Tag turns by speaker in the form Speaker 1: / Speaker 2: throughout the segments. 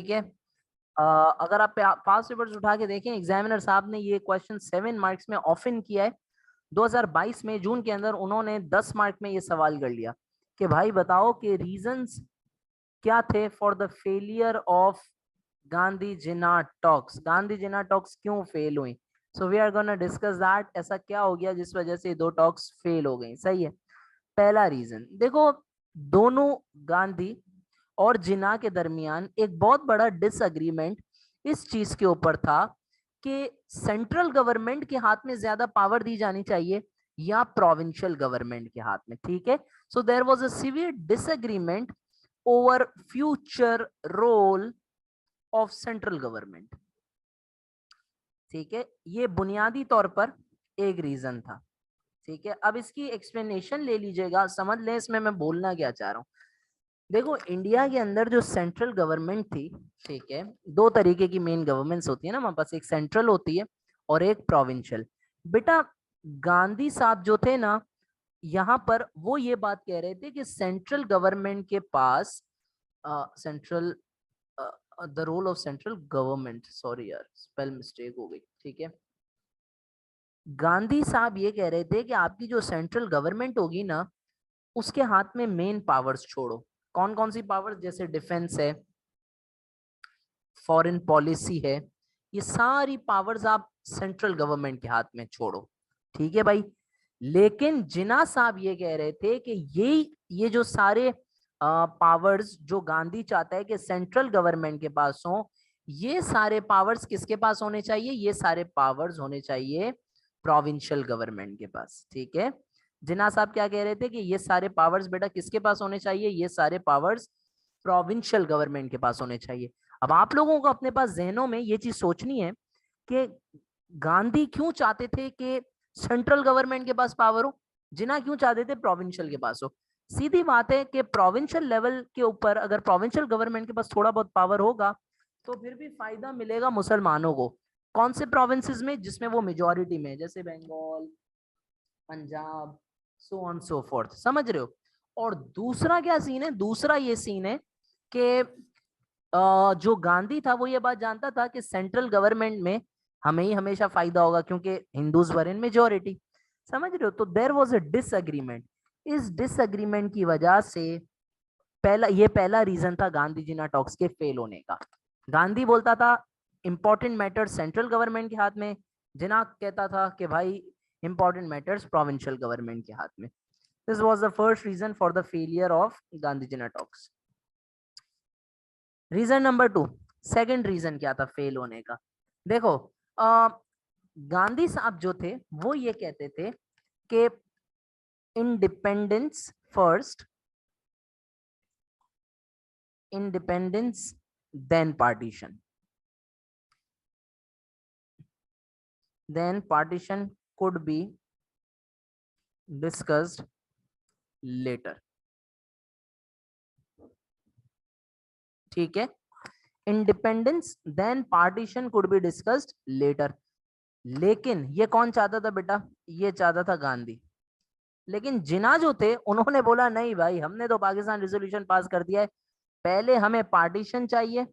Speaker 1: ठीक है। अगर आप पास पेपर्स उठा के देखें, एग्जामिनर साहब ने ये क्वेश्चन 7 मार्क्स में ऑफन किया है। 2022 में जून के अंदर उन्होंने 10 मार्क में ये सवाल कर लिया कि भाई बताओ कि रीजंस क्या थे for the failure of Gandhi Jinnah talks. Gandhi Jinnah talks क्यों फेल हुई? So we are gonna discuss that. ऐसा क्या हो गया जिस वजह से दो टॉक्स फेल हो गई? सही है। पहला रीजन देखो, दोनों गांधी और जिना के दरमियान एक बहुत बड़ा डिसएग्रीमेंट इस चीज के ऊपर था कि सेंट्रल गवर्नमेंट के हाथ में ज्यादा पावर दी जानी चाहिए या प्रोविंशियल गवर्नमेंट के हाथ में। ठीक है। So there was a severe disagreement over future role of central government. ठीक है, ये बुनियादी तौर पर एक रीजन था। ठीक है, अब इसकी एक्सप्लेनेशन ले लीजिएगा, समझ लें इसमें मैं बोलना क्या चाह रहा हूं। देखो, इंडिया के अंदर जो सेंट्रल गवर्नमेंट थी, ठीक है, दो तरीके की मेन गवर्नमेंट्स होती है ना हमारे पास, एक सेंट्रल होती है और एक प्रोविंशियल। बेटा, गांधी साहब जो थे ना, यहाँ पर वो ये बात कह रहे थे कि सेंट्रल गवर्नमेंट के पास central the role of central government, sorry यार स्पेल मिस्टेक हो गई। ठीक है, गांधी साहब ये कह रहे थे कि आपकी जो सेंट्रल गवर्नमेंट होगी ना, उसके हाथ में मेन पावर्स छोड़ो। कौन कौन सी पावर्स? जैसे डिफेंस है, फॉरेन पॉलिसी है, ये सारी पावर्स आप सेंट्रल गवर्नमेंट के हाथ में छोड़ो। ठीक है भाई। लेकिन जिन्ना साहब ये कह रहे थे कि ये जो सारे पावर्स जो गांधी चाहता है कि सेंट्रल गवर्नमेंट के पास हो, ये सारे पावर्स किसके पास होने चाहिए? ये सारे पावर्स होने चाहिए प्रोविंशियल गवर्नमेंट के पास। ठीक है, जिन्ना साहब क्या कह रहे थे कि ये सारे पावर्स बेटा किसके पास होने चाहिए? ये सारे पावर्स प्रोविंशियल गवर्नमेंट के पास होने चाहिए। अब आप लोगों को अपने पास जहनों में ये चीज सोचनी है कि गांधी क्यों चाहते थे कि सेंट्रल गवर्नमेंट के पास पावर हो, जिन्ना क्यों चाहते थे प्रोविंशियल के पास हो। सीधी बात है कि प्रोविंशियल लेवल के ऊपर अगर प्रोविंशियल गवर्नमेंट के पास थोड़ा बहुत पावर होगा तो फिर भी फायदा मिलेगा मुसलमानों को। कौन से प्रोविंसेस में? जिसमें वो मेजोरिटी में, जैसे Bengal, Punjab, so on so forth. समझ रहे हो? और दूसरा क्या सीन है? दूसरा ये सीन है कि जो गांधी था वो ये बात जानता था कि सेंट्रल गवर्नमेंट में हमें ही हमेशा फायदा होगा क्योंकि हिंदूज वर इन मेजोरिटी। समझ रहे हो? तो देयर वाज अ डिसएग्रीमेंट। इस डिसएग्रीमेंट की वजह से पहला रीजन था गांधी जी ना टॉक्स के फेल होने का। गांधी बोलता था इंपॉर्टेंट मैटर्स सेंट्रल गवर्नमेंट के हाथ में, जिना कहता था कि भाई इंपॉर्टेंट मैटर्स प्रोविंशियल गवर्नमेंट के हाथ में। This was the first reason for the failure of Gandhi Jinnah talks. Reason number 2, second reason क्या था फेल होने का? देखो, गांधी साहब जो थे वो ये कहते थे कि independence first, independence then partition, then partition could be discussed later। ठीक है, independence then partition could be discussed later. लेकिन ये कौन चाहता था बेटा? ये चाहता था गांधी। लेकिन जिन्ना जो थे उन्होंने बोला नहीं भाई, हमने तो पाकिस्तान रिजोल्यूशन पास कर दिया है, पहले हमें पार्टीशन चाहिए,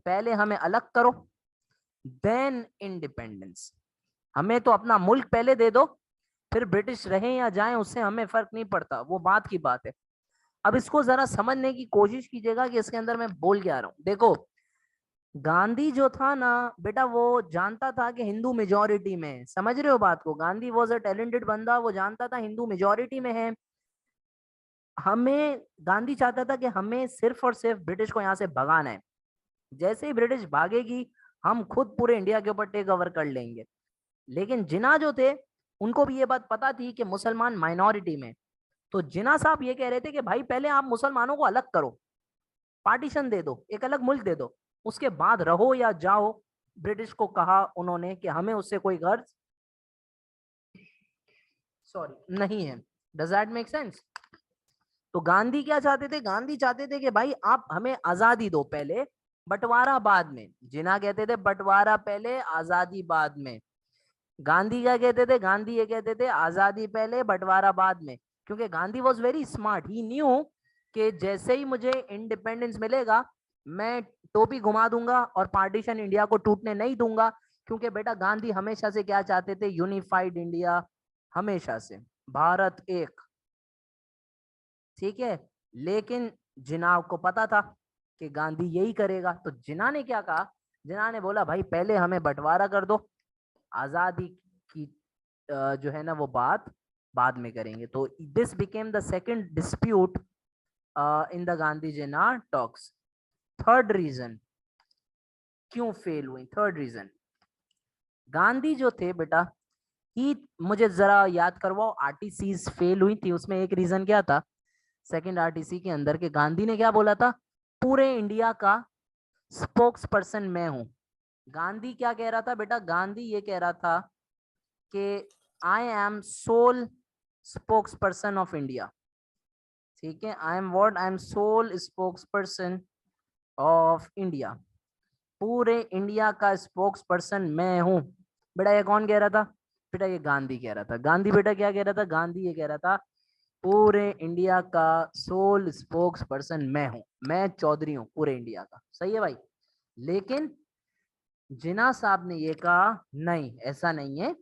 Speaker 1: पहले हमें अलग करो, देन इंडिपेंडेंस। हमें तो अपना मुल्क पहले दे दो, फिर ब्रिटिश रहें या जाएं उससे हमें फर्क नहीं पड़ता, वो बात की बात है। अब इसको जरा समझने की कोशिश कीजिएगा कि इसके अंदर मैं बोल क्या रहा हूं। देखो, गांधी जो था ना बेटा, वो जानता था कि हिंदू मेजोरिटी में है। समझ रहे हो बात को? गांधी वॉज अ टैलेंटेड बंदा, वो जानता था हिंदू मेजोरिटी में है। हमें गांधी चाहता था कि हमें सिर्फ और सिर्फ ब्रिटिश को यहाँ से भगाना है। जैसे ही ब्रिटिश भागेगी हम खुद पूरे इंडिया के ऊपर टेक ओवर कर लेंगे। लेकिन जिन्ना जो थे उनको भी ये बात पता थी कि मुसलमान माइनॉरिटी में। तो जिन्ना साहब ये कह रहे थे कि भाई पहले आप मुसलमानों को अलग करो, पार्टीशन दे दो, एक अलग मुल्क दे दो, उसके बाद रहो या जाओ। ब्रिटिश को कहा उन्होंने कि हमें उससे कोई गर्ज सॉरी नहीं है। Does that make sense? तो गांधी क्या चाहते थे? गांधी चाहते थे कि भाई आप हमें आजादी दो पहले, बंटवारा बाद में। जिन्ना कहते थे बंटवारा पहले आजादी बाद में। गांधी क्या कहते थे? गांधी ये कहते थे आजादी पहले बंटवारा बाद में। क्योंकि Gandhi was very smart, he new कि जैसे ही मुझे इंडिपेंडेंस मिलेगा मैं टोपी घुमा दूंगा और पार्टीशन इंडिया को टूटने नहीं दूंगा, क्योंकि बेटा गांधी हमेशा से क्या चाहते थे, यूनिफाइड इंडिया, हमेशा से भारत एक, ठीक है। लेकिन जिन्ना को पता था कि गांधी यही करेगा, तो जिन्ना ने क्या कहा, जिन्ना ने बोला भाई पहले हमें बंटवारा कर दो, आजादी की जो है ना वो बात बाद में करेंगे। तो this became the second dispute in the Gandhi Jinnah talks. Third reason क्यों फेल हुई, थर्ड रीजन, गांधी जो थे बेटा ही, मुझे जरा याद करवाओ, आरटीसी फेल हुई थी, उसमें एक रीजन क्या था सेकंड आरटीसी के अंदर के, गांधी ने क्या बोला था, पूरे इंडिया का स्पोक्स पर्सन मैं हूं। गांधी क्या कह रहा था बेटा, गांधी ये कह रहा था कि I am sole spokesperson of India, ठीक है, I am what, I am sole spokesperson of India, पूरे इंडिया का स्पोक्स पर्सन मैं हूं। बेटा ये कौन कह रहा था, बेटा ये गांधी कह रहा था। गांधी बेटा क्या कह रहा था, गांधी ये कह रहा था पूरे इंडिया का सोल स्पोक्स पर्सन मैं हूं, मैं चौधरी हूं पूरे इंडिया का, सही है भाई। लेकिन जिन्ना साहब ने ये कहा नहीं ऐसा नहीं है,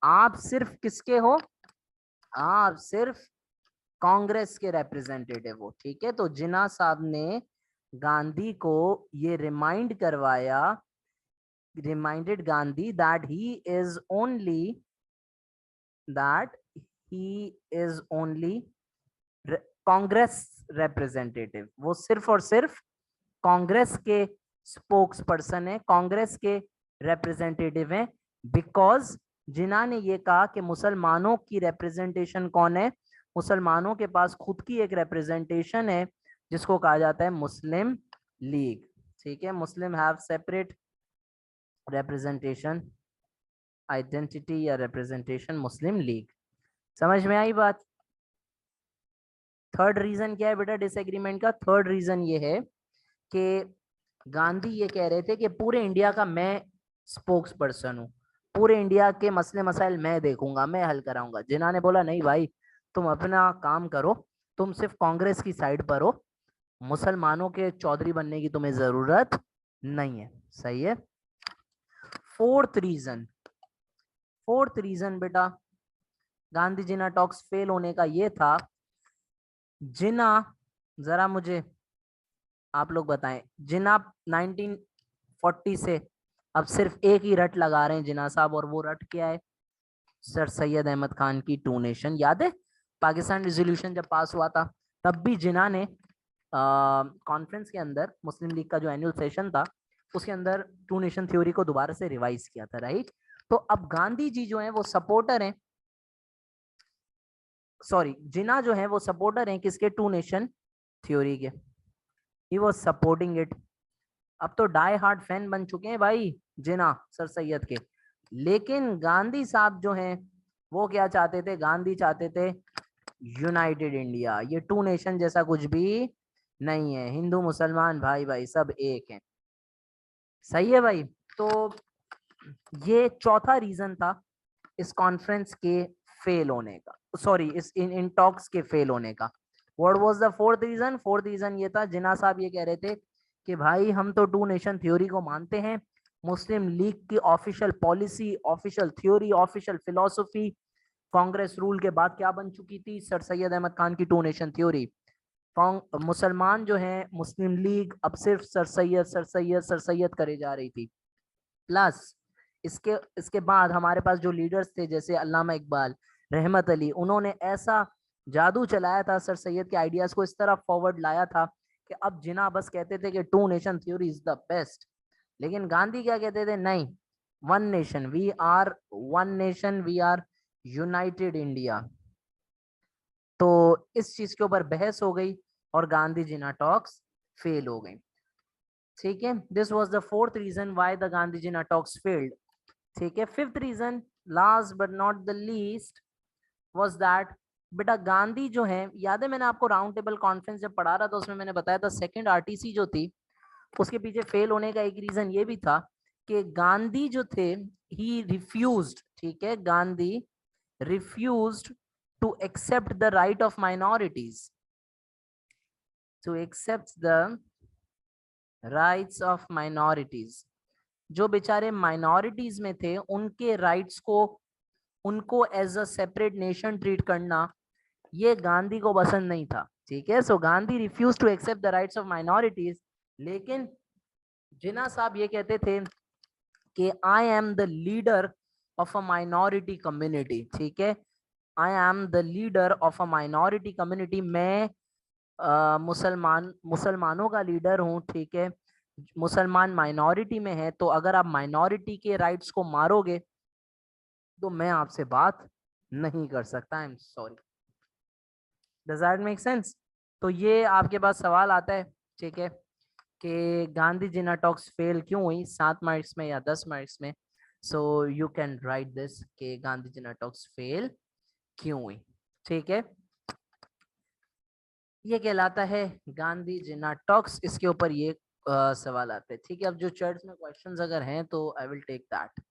Speaker 1: आप सिर्फ किसके हो, आप सिर्फ कांग्रेस के रिप्रेजेंटेटिव हो, ठीक है। तो जिन्ना साहब ने गांधी को ये रिमाइंड करवाया, reminded Gandhi that that he is only Congress representative, वो सिर्फ और सिर्फ कांग्रेस के स्पोक्स पर्सन है, कांग्रेस के रिप्रेजेंटेटिव हैं। बिकॉज जिन्ना ने ये कहा कि मुसलमानों की रिप्रेजेंटेशन कौन है, मुसलमानों के पास खुद की एक रिप्रेजेंटेशन है जिसको कहा जाता है मुस्लिम लीग, ठीक है। मुस्लिम हैव सेपरेट रिप्रेजेंटेशन, आइडेंटिटी या रिप्रेजेंटेशन, मुस्लिम लीग। समझ में आई बात। थर्ड रीजन क्या है बेटा डिसएग्रीमेंट का, थर्ड रीजन ये है कि गांधी ये कह रहे थे कि पूरे इंडिया का मैं स्पोक्स पर्सन हूँ, पूरे इंडिया के मसले मसाइल मैं देखूंगा, मैं हल कराऊंगा। जिन्ना ने बोला नहीं भाई तुम अपना काम करो, तुम सिर्फ कांग्रेस की साइड पर हो, मुसलमानों के चौधरी बनने की तुम्हें जरूरत नहीं है, सही है। फोर्थ रीजन, फोर्थ रीजन बेटा गांधी जिन्ना टॉक्स फेल होने का ये था, जिन्ना जरा मुझे आप लोग बताएं, जिन्ना 1940 से अब सिर्फ एक ही रट लगा रहे हैं जिन्ना साहब, और वो रट क्या है, सर सैयद अहमद खान की टू नेशन। याद है पाकिस्तान रिजोल्यूशन जब पास हुआ था, तब भी जिन्ना ने कॉन्फ्रेंस के अंदर मुस्लिम लीग का जो एनुअल सेशन था उसके अंदर टू नेशन थ्योरी को दोबारा से रिवाइज किया था, राइट। तो अब गांधी जी जो है वो सपोर्टर हैं, सॉरी जिन्ना जो है वो सपोर्टर हैं किसके, टू नेशन थ्योरी के, ही वाज सपोर्टिंग इट। अब तो डाई हार्ड फैन बन चुके हैं भाई जिन्ना सर सैयद के। लेकिन गांधी साहब जो हैं वो क्या चाहते थे, गांधी चाहते थे यूनाइटेड इंडिया, ये टू नेशन जैसा कुछ भी नहीं है, हिंदू मुसलमान भाई भाई सब एक हैं, सही है भाई। तो ये चौथा रीजन था इस कॉन्फ्रेंस के फेल होने का, सॉरी इस इन टॉक्स के फेल होने का। What was the fourth reason, fourth reason ये था, जिन्ना साहब ये कह रहे थे कि भाई हम तो टू नेशन थ्योरी को मानते हैं, मुस्लिम लीग की official policy, official theory, official philosophy Congress rule के बाद क्या बन चुकी थी, सर सैयद अहमद खान की टू नेशन थ्योरी। मुसलमान जो हैं मुस्लिम लीग अब सिर्फ sir Syed sir Syed sir Syed करे जा रही थी। प्लस इसके इसके बाद हमारे पास जो लीडर्स थे जैसे अल्लामा इकबाल, रहमत अली, उन्होंने ऐसा जादू चलाया था, सर सैयद के आइडियाज को इस तरह फॉरवर्ड लाया था कि अब जिन्ना बस कहते थे कि two nation theory is the best. लेकिन गांधी क्या कहते थे, नहीं, one nation, we are one nation, we are united India. तो इस चीज के ऊपर बहस हो गई और गांधी जिन्ना टॉक्स फेल हो गई, ठीक है। This was the fourth reason why the Gandhi Jinnah talks failed, ठीक है। Fifth reason last but not the least was that बेटा गांधी जो है, याद है मैंने आपको राउंड टेबल कॉन्फ्रेंस जब पढ़ा रहा था उसमें मैंने बताया था सेकंड आरटीसी जो थी उसके पीछे फेल होने का एक रीजन ये भी था कि गांधी जो थे ही रिफ्यूज्ड, ठीक है, Gandhi refused to accept the right of minorities, to accept the rights of minorities, जो बेचारे माइनॉरिटीज में थे उनके राइट्स को, उनको as a separate nation treat करना, ये गांधी को पसंद नहीं था। ठीक है, so Gandhi refuse to accept the rights of minorities. लेकिन जिन्ना साहब ये कहते थे कि I am the leader of a minority community. ठीक है, I am the leader of a minority community, मैं मुसलमानों का लीडर हूँ। ठीक है, मुसलमान माइनॉरिटी में है, तो अगर आप माइनॉरिटी के राइट्स को मारोगे तो मैं आपसे बात नहीं कर सकता। I am sorry. Does that make sense? तो ये आपके पास सवाल आता है, ठीक है, कि गांधी जिना टॉक्स फेल क्यों हुई, 7 मार्क्स में या 10 मार्क्स में। So you can write this कि गांधी जिना टॉक्स फेल क्यों हुई। ठीक है, ये कहलाता है गांधी जिना टॉक्स। इसके ऊपर ये सवाल आते हैं। ठीक है, अब जो चैट्स में क्वेश्चंस अगर हैं तो आई विल टेक दैट।